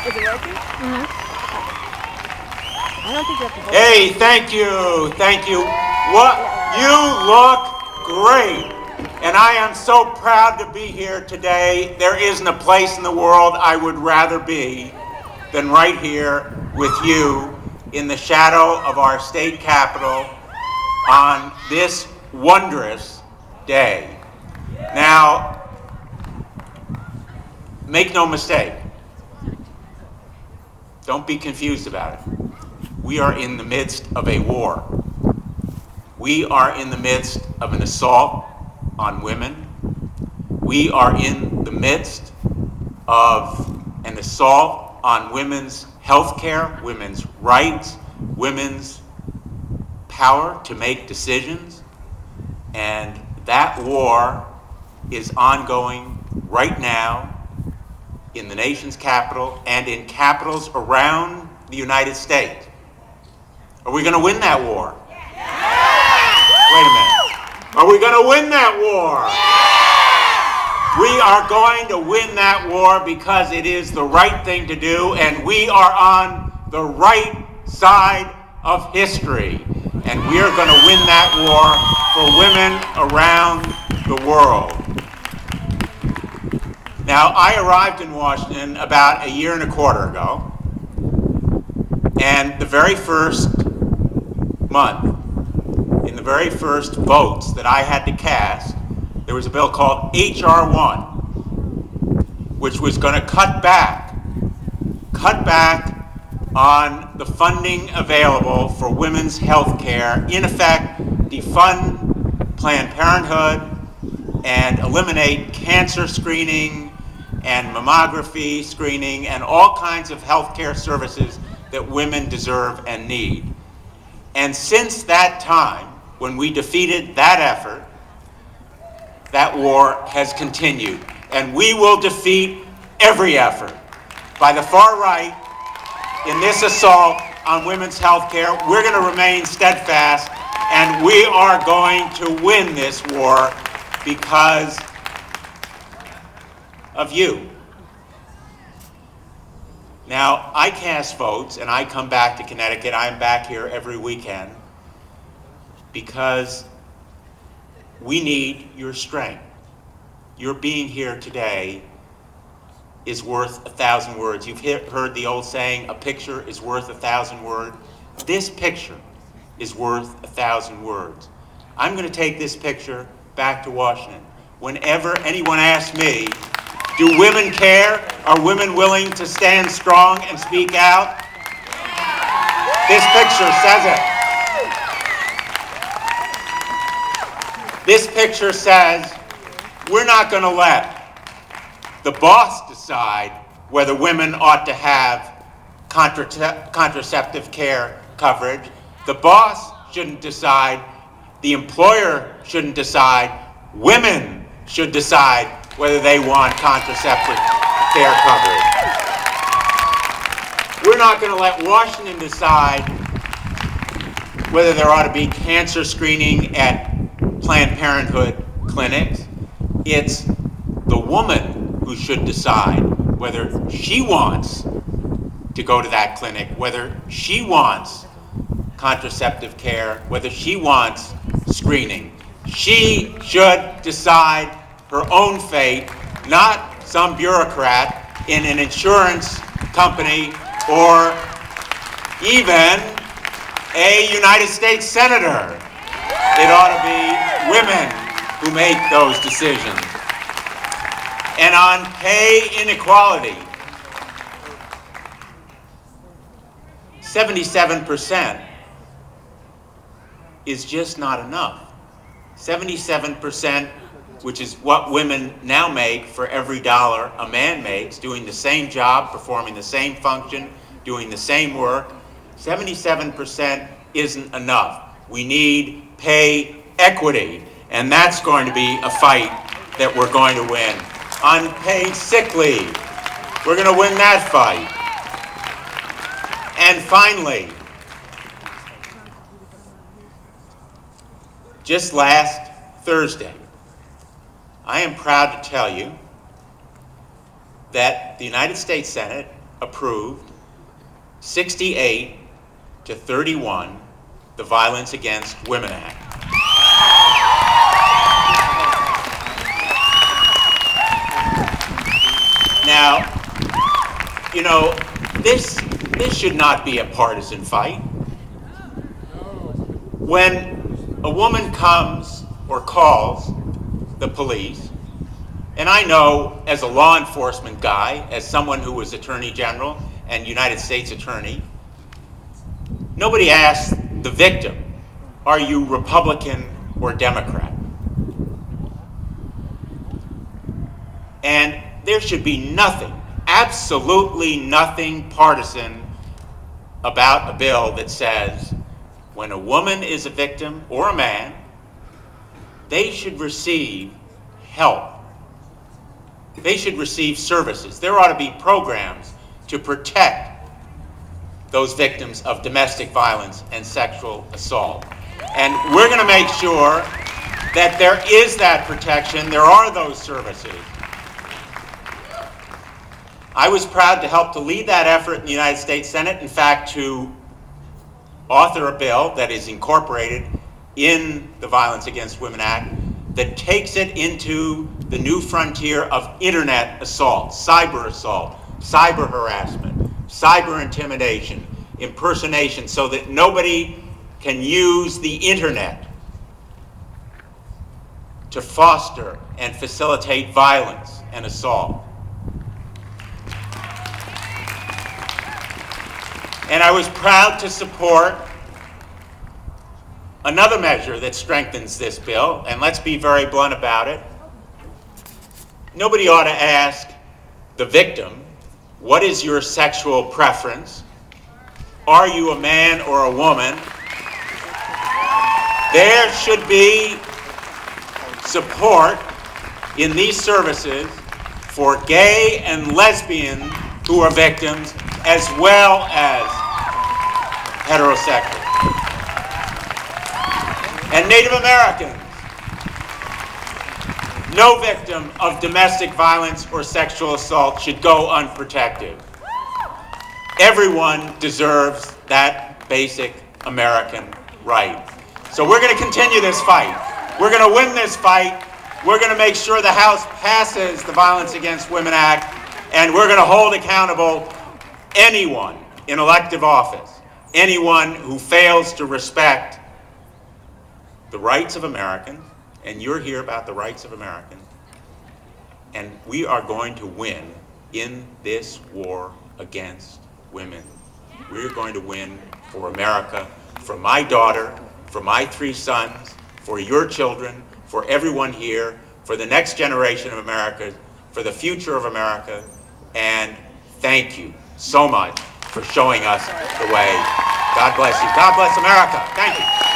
Is it working? I don't think you have to hold it. Hey, thank you, thank you. What, you look great. And I am so proud to be here today. There isn't a place in the world I would rather be than right here with you in the shadow of our state capitol on this wondrous day. Now, make no mistake. Don't be confused about it. We are in the midst of a war. We are in the midst of an assault on women. We are in the midst of an assault on women's health care, women's rights, women's power to make decisions. And that war is ongoing right now in the nation's capital and in capitals around the United States. Are we going to win that war? Wait a minute. Are we going to win that war? We are going to win that war because it is the right thing to do, and we are on the right side of history. And we are going to win that war for women around the world. Now, I arrived in Washington about a year and a quarter ago, and the very first month, in the very first votes that I had to cast, there was a bill called H.R. 1, which was going to cut back on the funding available for women's health care, in effect, defund Planned Parenthood and eliminate cancer screening and mammography screening and all kinds of health care services that women deserve and need. And since that time, when we defeated that effort, that war has continued. And we will defeat every effort by the far right in this assault on women's health care. We're going to remain steadfast, and we are going to win this war because of you. Now, I cast votes, and I come back to Connecticut. I'm back here every weekend because we need your strength. Your being here today is worth 1,000 words. You've heard the old saying, a picture is worth 1,000 words. This picture is worth 1,000 words. I'm going to take this picture back to Washington. Whenever anyone asks me, do women care? Are women willing to stand strong and speak out? This picture says it. This picture says, we're not going to let the boss decide whether women ought to have contraceptive care coverage. The boss shouldn't decide. The employer shouldn't decide. Women should decide whether they want contraceptive care coverage. We're not going to let Washington decide whether there ought to be cancer screening at Planned Parenthood clinics. It's the woman who should decide whether she wants to go to that clinic, whether she wants contraceptive care, whether she wants screening. She should decide her own fate, not some bureaucrat in an insurance company or even a United States senator. It ought to be women who make those decisions. And on pay inequality, 77% is just not enough. 77%, which is what women now make for every dollar a man makes, doing the same job, performing the same function, doing the same work, 77% isn't enough. We need pay equity, and that's going to be a fight that we're going to win. Unpaid sick leave, we're going to win that fight. And finally, just last Thursday, I am proud to tell you that the United States Senate approved 68 to 31, the Violence Against Women Act. Now, you know, this should not be a partisan fight. When a woman comes or calls the police, and I know as a law enforcement guy, as someone who was Attorney General and United States Attorney, nobody asks the victim, are you Republican or Democrat? And there should be nothing, absolutely nothing partisan about a bill that says when a woman is a victim or a man, they should receive help. They should receive services. There ought to be programs to protect those victims of domestic violence and sexual assault. And we're going to make sure that there is that protection. There are those services. I was proud to help to lead that effort in the United States Senate. In fact, to author a bill that is incorporated in the Violence Against Women Act that takes it into the new frontier of internet assault, cyber harassment, cyber intimidation, impersonation, so that nobody can use the internet to foster and facilitate violence and assault. And I was proud to support another measure that strengthens this bill, and let's be very blunt about it. Nobody ought to ask the victim, what is your sexual preference? Are you a man or a woman? There should be support in these services for gay and lesbian who are victims, as well as heterosexual. And Native Americans. No victim of domestic violence or sexual assault should go unprotected. Everyone deserves that basic American right. So we're going to continue this fight. We're going to win this fight. We're going to make sure the House passes the Violence Against Women Act, and we're going to hold accountable anyone in elective office, anyone who fails to respect the rights of Americans, and you're here about the rights of Americans, and we are going to win in this war against women. We're going to win for America, for my daughter, for my 3 sons, for your children, for everyone here, for the next generation of America, for the future of America, and thank you so much for showing us the way. God bless you. God bless America. Thank you.